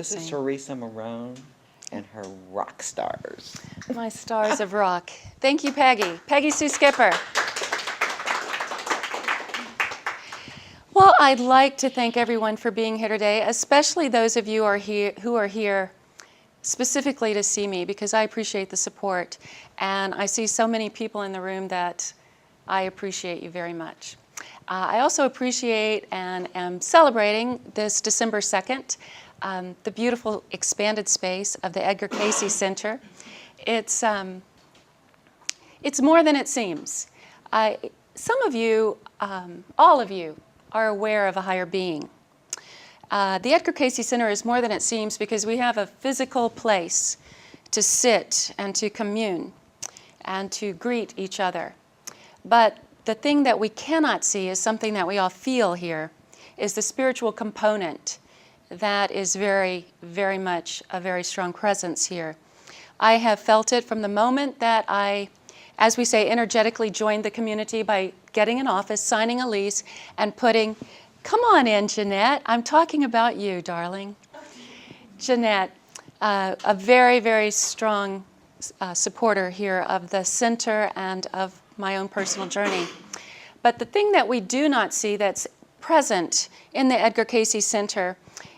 This is Teresa Maron and her rock stars. My stars of rock. Thank you, Peggy. Peggy Sue Skipper. Well, I'd like to thank everyone for being here today, especially those of you who are here specifically to see me, because I appreciate the support. And I see so many people in the room that I appreciate you very much. I also appreciate and am celebrating this December 2nd, the beautiful expanded space of the Edgar Cayce Center. It's more than it seems. Some of you, all of you, are aware of a higher being. The Edgar Cayce Center is more than it seems because we have a physical place to sit and to commune and to greet each other. But the thing that we cannot see is something that we all feel here, is the spiritual component that is very, very much a very strong presence here. I have felt it from the moment that I, as we say, energetically joined the community by getting an office, signing a lease, and putting, come on in, Jeanette, I'm talking about you, darling. Jeanette, a very, very strong supporter here of the center and of my own personal journey. But the thing that we do not see that's present in the Edgar Cayce Center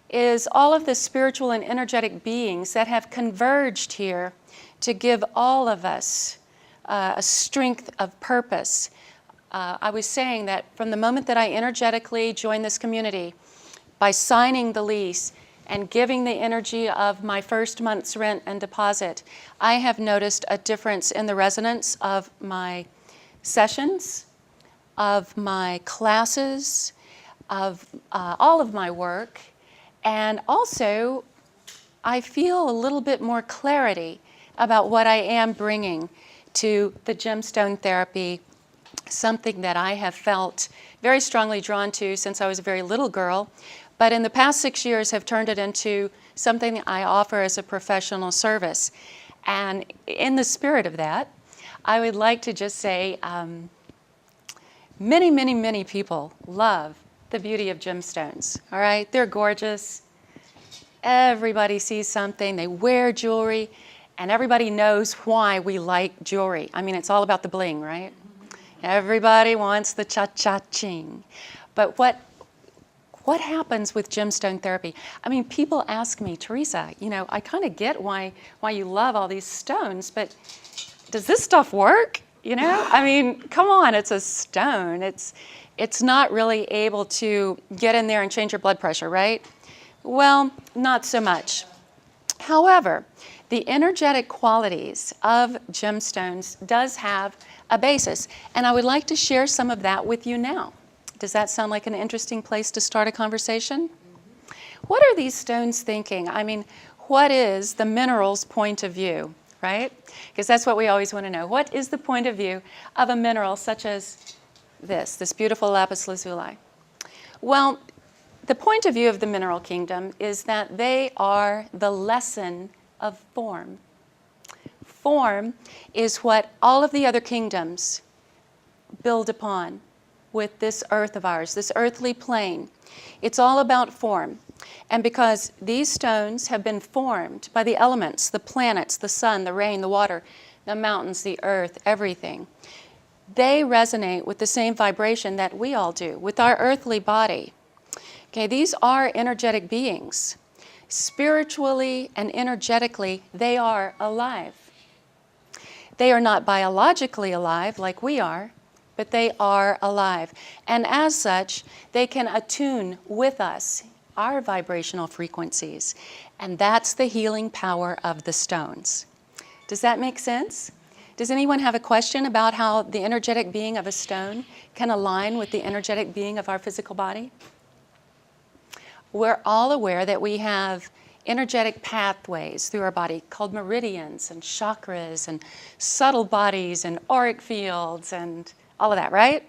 is all of the spiritual and energetic beings that have converged here to give all of us a strength of purpose. I was saying that from the moment that I energetically joined this community, by signing the lease and giving the energy of my first month's rent and deposit, I have noticed a difference in the resonance of my sessions, of my classes, of all of my work, and also I feel a little bit more clarity about what I am bringing to the gemstone therapy, something that I have felt very strongly drawn to since I was a very little girl, but in the past 6 years have turned it into something I offer as a professional service. And in the spirit of that, I would like to just say many, many, many people love the beauty of gemstones, all right? They're gorgeous. Everybody sees something. They wear jewelry, and everybody knows why we like jewelry. I mean, it's all about the bling, right? Everybody wants the cha-cha-ching. But what happens with gemstone therapy? I mean, people ask me, Teresa, you know, I kind of get why you love all these stones, but does this stuff work? You know, I mean, come on, it's a stone. It's not really able to get in there and change your blood pressure, right? Well, not so much. However, the energetic qualities of gemstones does have a basis, and I would like to share some of that with you now. Does that sound like an interesting place to start a conversation? What are these stones thinking? I mean, what is the mineral's point of view, right? Because that's what we always want to know. What is the point of view of a mineral such as this beautiful lapis lazuli? Well, the point of view of the mineral kingdom is that they are the lesson of form. Form is what all of the other kingdoms build upon with this earth of ours, this earthly plane. It's all about form. And because these stones have been formed by the elements, the planets, the sun, the rain, the water, the mountains, the earth, everything, they resonate with the same vibration that we all do with our earthly body. Okay, these are energetic beings. Spiritually and energetically, they are alive. They are not biologically alive like we are, but they are alive. And as such, they can attune with us, our vibrational frequencies. And that's the healing power of the stones. Does that make sense? Does anyone have a question about how the energetic being of a stone can align with the energetic being of our physical body? We're all aware that we have energetic pathways through our body called meridians and chakras and subtle bodies and auric fields and all of that, right?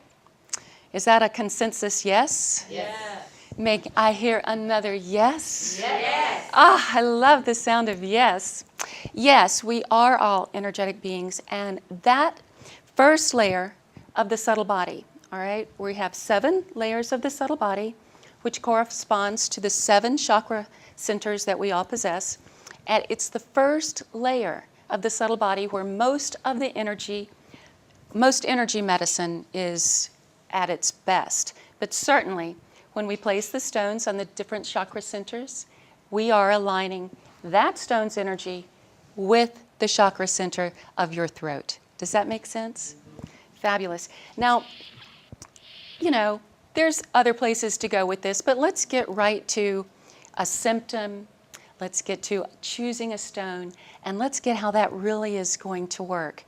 Is that a consensus yes? Yes. Make I hear another yes? Yes. Ah, I love the sound of yes. Yes, we are all energetic beings, and that first layer of the subtle body, all right? We have 7 layers of the subtle body, which corresponds to the 7 chakra centers that we all possess. And it's the first layer of the subtle body where most energy medicine is at its best. But certainly, when we place the stones on the different chakra centers, we are aligning that stone's energy with the chakra center of your throat. Does that make sense? Fabulous. Now, there's other places to go with this, but let's get right to a symptom. Let's get to choosing a stone, and let's get how that really is going to work.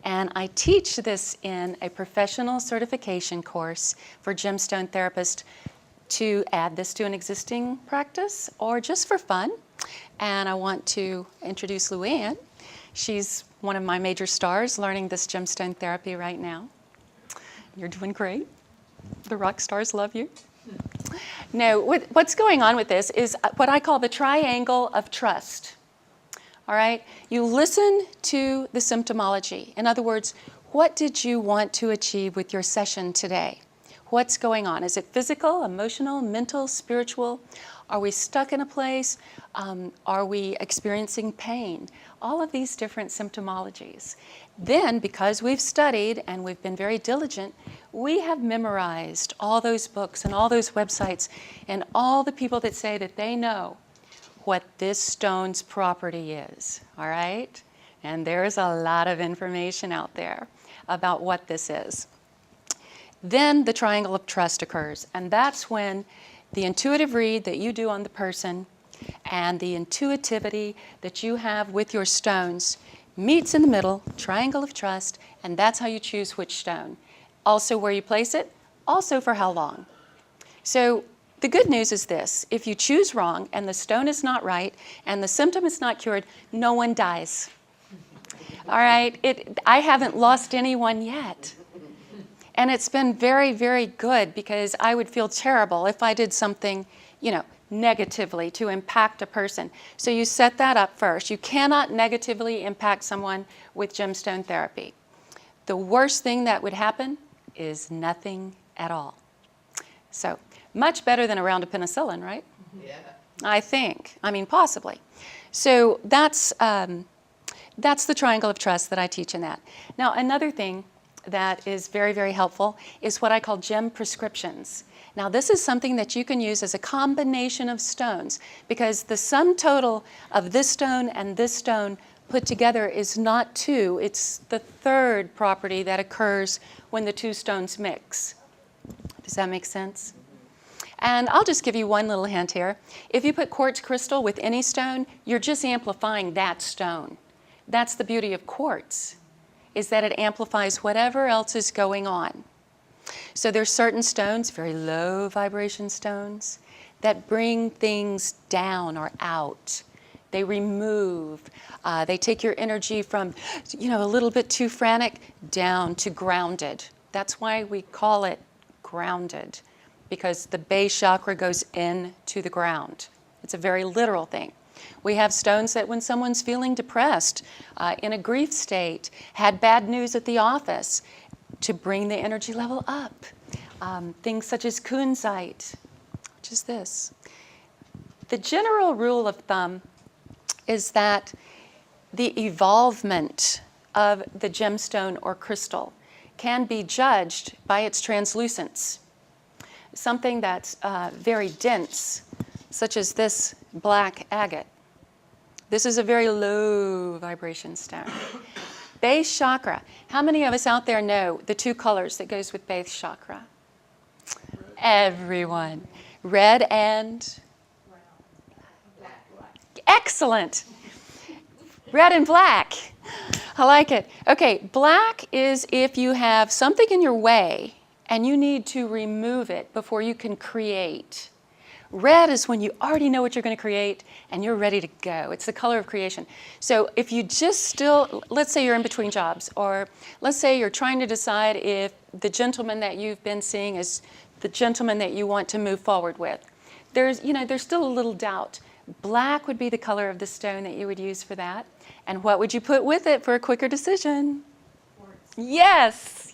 And I teach this in a professional certification course for gemstone therapists to add this to an existing practice or just for fun. And I want to introduce Luann. She's one of my major stars learning this gemstone therapy right now. You're doing great. The rock stars love you. No, what's going on with this is what I call the triangle of trust. All right? You listen to the symptomology. In other words, what did you want to achieve with your session today? What's going on? Is it physical, emotional, mental, spiritual? Are we stuck in a place? Are we experiencing pain? All of these different symptomologies. Then, because we've studied and we've been very diligent, we have memorized all those books and all those websites and all the people that say that they know what this stone's property is, all right? And there's a lot of information out there about what this is. Then the triangle of trust occurs, and that's when the intuitive read that you do on the person and the intuitivity that you have with your stones meets in the middle, triangle of trust, and that's how you choose which stone. Also where you place it, also for how long. So the good news is this: if you choose wrong and the stone is not right and the symptom is not cured, no one dies. All right? I haven't lost anyone yet. And it's been very, very good, because I would feel terrible if I did something, negatively to impact a person. So you set that up first. You cannot negatively impact someone with gemstone therapy. The worst thing that would happen is nothing at all. So much better than a round of penicillin, right? Yeah. I think. Possibly. So that's the triangle of trust that I teach in that. Now, another thing that is very, very helpful is what I call gem prescriptions. Now, this is something that you can use as a combination of stones, because the sum total of this stone and this stone put together is not two, it's the third property that occurs when the two stones mix. Does that make sense? And I'll just give you one little hint here. If you put quartz crystal with any stone, you're just amplifying that stone. That's the beauty of quartz, is that it amplifies whatever else is going on. So there's certain stones, very low vibration stones, that bring things down or out. They remove, they take your energy from, a little bit too frantic down to grounded. That's why we call it grounded, because the base chakra goes into the ground. It's a very literal thing. We have stones that when someone's feeling depressed, in a grief state, had bad news at the office, to bring the energy level up. Things such as kunzite, which is this. The general rule of thumb is that the evolvement of the gemstone or crystal can be judged by its translucence. Something that's very dense, such as this black agate. This is a very low vibration stone. Base chakra. How many of us out there know the two colors that goes with base chakra? Everyone. Red and? Excellent. Red and black. I like it. Okay, black is if you have something in your way and you need to remove it before you can create. Red is when you already know what you're going to create and you're ready to go. It's the color of creation. So if you just still, let's say you're in between jobs, or let's say you're trying to decide if the gentleman that you've been seeing is the gentleman that you want to move forward with. There's still a little doubt. Black would be the color of the stone that you would use for that. And what would you put with it for a quicker decision? Yes,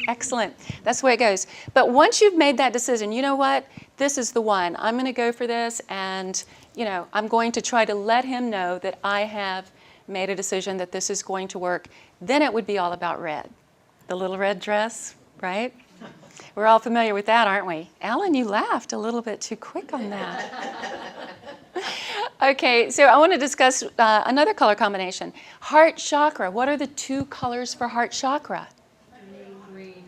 excellent. That's the way it goes. But once you've made that decision, you know what? this is the one. I'm going to go for this, and I'm going to try to let him know that I have made a decision that this is going to work. Then it would be all about red. The little red dress, right? We're all familiar with that, aren't we? Alan, you laughed a little bit too quick on that. Okay, so I want to discuss another color combination. Heart chakra. What are the 2 colors for heart chakra? Green.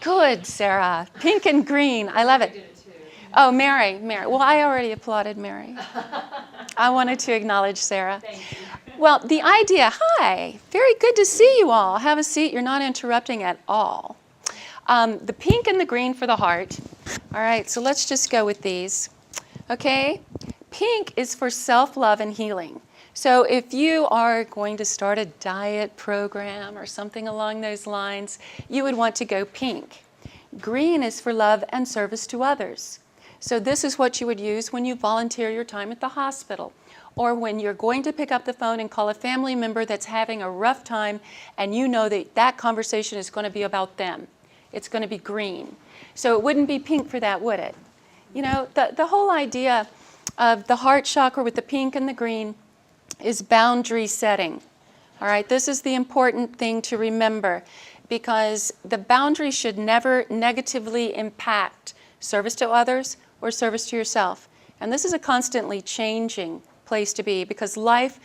Good, Sarah. Pink and green. I love it. Oh, Mary. Well, I already applauded Mary. I wanted to acknowledge Sarah. Thank you. Well, the idea, hi, very good to see you all. Have a seat. You're not interrupting at all. The pink and the green for the heart. All right, so let's just go with these. Okay, pink is for self-love and healing. So if you are going to start a diet program or something along those lines, you would want to go pink. Green is for love and service to others. So this is what you would use when you volunteer your time at the hospital, or when you're going to pick up the phone and call a family member that's having a rough time and you know that that conversation is going to be about them. It's going to be green. So it wouldn't be pink for that, would it? The whole idea of the heart chakra with the pink and the green is boundary setting. All right, this is the important thing to remember, because the boundary should never negatively impact service to others or service to yourself. And this is a constantly changing place to be, because life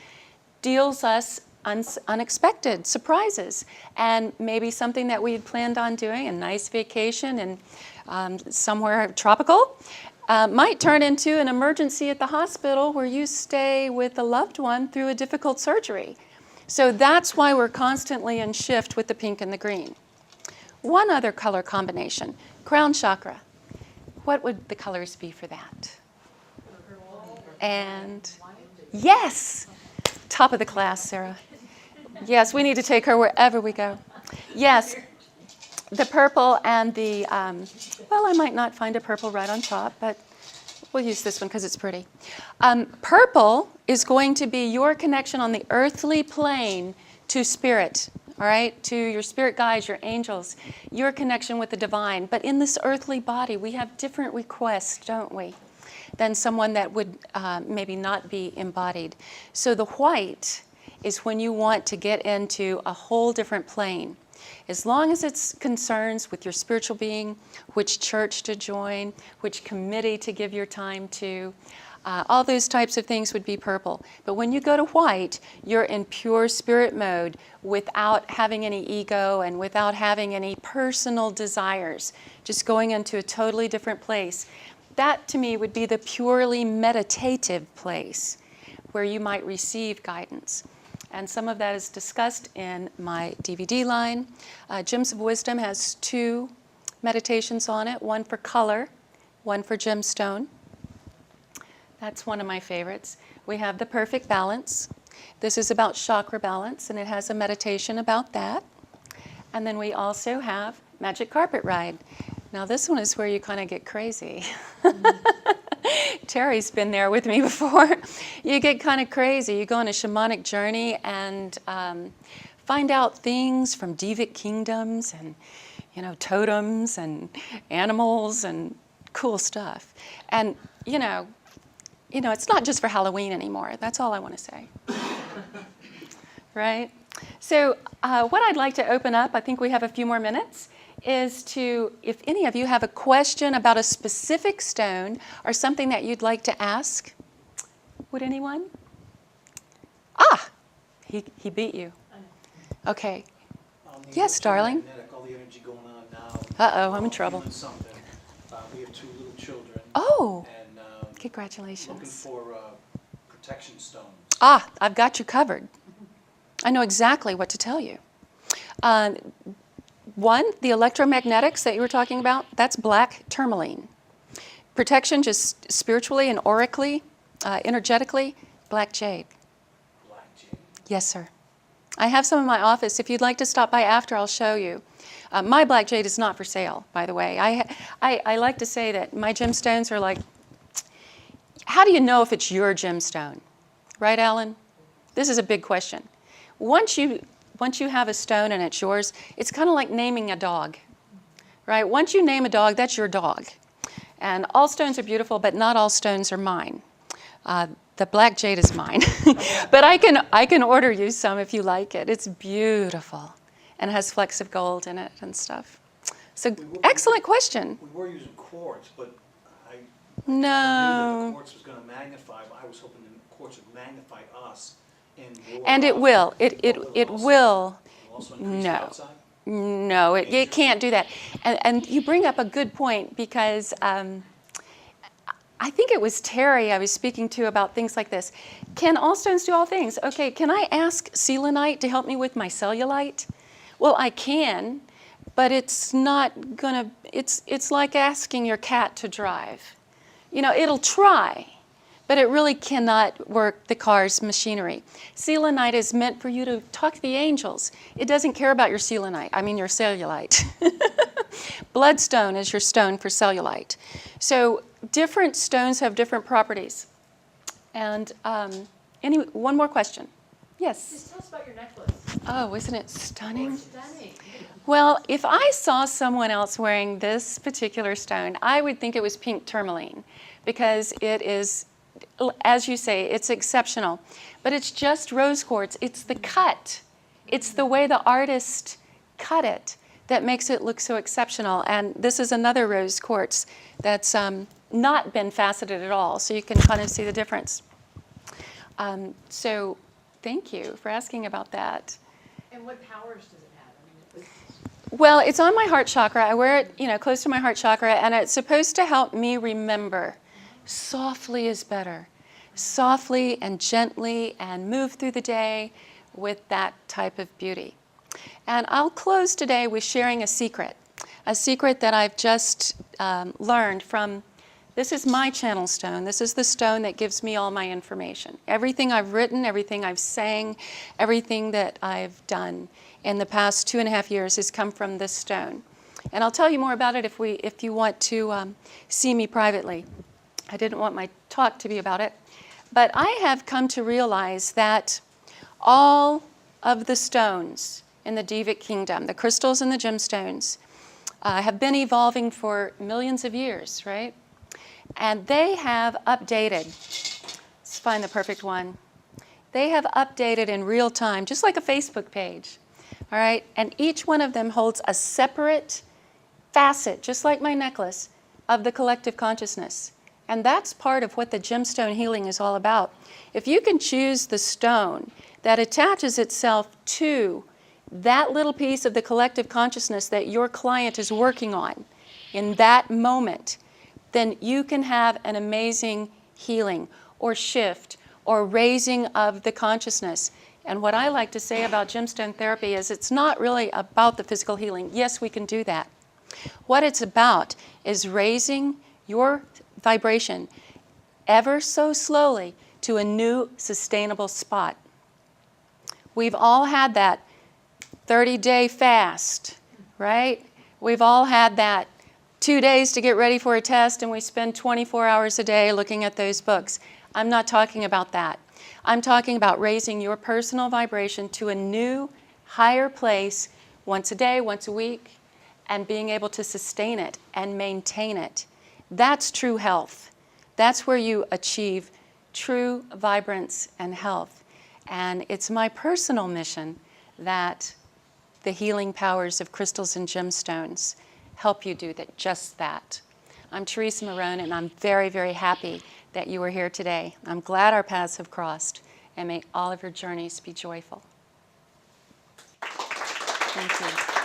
deals us unexpected surprises, and maybe something that we had planned on doing, a nice vacation and somewhere tropical, might turn into an emergency at the hospital where you stay with a loved one through a difficult surgery. So that's why we're constantly in shift with the pink and the green. One other color combination, crown chakra. What would the colors be for that? And yes, top of the class, Sarah. Yes, we need to take her wherever we go. Yes, the purple and the, well, I might not find a purple right on top, but we'll use this one because it's pretty. Purple is going to be your connection on the earthly plane to spirit, all right, to your spirit guides, your angels, your connection with the divine. But in this earthly body, we have different requests, don't we, than someone that would maybe not be embodied. So the white is when you want to get into a whole different plane. As long as it's concerns with your spiritual being, which church to join, which committee to give your time to, all those types of things would be purple. But when you go to white, you're in pure spirit mode without having any ego and without having any personal desires, just going into a totally different place. That, to me, would be the purely meditative place where you might receive guidance. And some of that is discussed in my DVD line. Gems of Wisdom has 2 meditations on it, one for color, one for gemstone. That's one of my favorites. We have The Perfect Balance. This is about chakra balance, and it has a meditation about that. And then we also have Magic Carpet Ride. Now this one is where you kind of get crazy. Terry's been there with me before. You get kind of crazy. You go on a shamanic journey and find out things from devic kingdoms and, totems and animals and cool stuff. And, it's not just for Halloween anymore. That's all I want to say. Right? So what I'd like to open up, I think we have a few more minutes, is to, if any of you have a question about a specific stone or something that you'd like to ask. Would anyone? He beat you. Okay. Yes, darling. All the energy going on now. Uh-oh, I'm in trouble. Something. We have 2 little children. Oh, and congratulations. looking for protection stones. I've got you covered. I know exactly what to tell you. One, the electromagnetics that you were talking about, that's black tourmaline. Protection, just spiritually and aurically, energetically, black jade. Black jade. Yes, sir. I have some in my office. If you'd like to stop by after, I'll show you. My black jade is not for sale, by the way. I like to say that my gemstones are like, how do you know if it's your gemstone? Right, Alan? This is a big question. Once you have a stone and it's yours, it's kind of like naming a dog, right? Once you name a dog, that's your dog. And all stones are beautiful, but not all stones are mine. The black jade is mine, but I can order you some if you like it. It's beautiful and has flecks of gold in it and stuff. So excellent question. We were using quartz, but I knew No. that the quartz was going to magnify, but I was hoping the quartz would magnify us and And it will. It will. Also increase the No. outside? No, it can't do that. And you bring up a good point because I think it was Terry I was speaking to about things like this. Can all stones do all things? Okay, can I ask selenite to help me with my cellulite? Well, I can, but it's not gonna, it's like asking your cat to drive. You know, it'll try, but it really cannot work the car's machinery. Selenite is meant for you to talk to the angels. It doesn't care about your selenite, I mean your cellulite. Bloodstone is your stone for cellulite. So different stones have different properties. And one more question. Yes? Just tell us about your necklace. Oh, isn't it stunning? Stunning. Well, if I saw someone else wearing this particular stone, I would think it was pink tourmaline because it is, as you say, it's exceptional. But it's just rose quartz. It's the cut. It's the way the artist cut it that makes it look so exceptional. And this is another rose quartz that's not been faceted at all, so you can kind of see the difference. So thank you for asking about that. And what powers does it have? I mean, Well, it's on my heart chakra. I wear it, close to my heart chakra, and it's supposed to help me remember. Softly is better. Softly and gently and move through the day with that type of beauty. And I'll close today with sharing a secret that I've just learned from, this is my channel stone. This is the stone that gives me all my information. Everything I've written, everything I've sang, everything that I've done in the past 2.5 years has come from this stone. And I'll tell you more about it if you want to see me privately. I didn't want my talk to be about it. But I have come to realize that all of the stones in the Devic kingdom, the crystals and the gemstones, have been evolving for millions of years, right? And they have updated. Let's find the perfect one. They have updated in real time, just like a Facebook page, all right? And each one of them holds a separate facet, just like my necklace, of the collective consciousness. And that's part of what the gemstone healing is all about. If you can choose the stone that attaches itself to that little piece of the collective consciousness that your client is working on in that moment, then you can have an amazing healing or shift or raising of the consciousness. And what I like to say about gemstone therapy is it's not really about the physical healing. Yes, we can do that. What it's about is raising your vibration ever so slowly to a new sustainable spot. We've all had that 30-day fast, right? We've all had that 2 days to get ready for a test and we spend 24 hours a day looking at those books. I'm not talking about that. I'm talking about raising your personal vibration to a new, higher place once a day, once a week, and being able to sustain it and maintain it. That's true health. That's where you achieve true vibrance and health. And it's my personal mission that the healing powers of crystals and gemstones help you do that, just that. I'm Teresa Maron, and I'm very, very happy that you are here today. I'm glad our paths have crossed, and may all of your journeys be joyful. Thank you.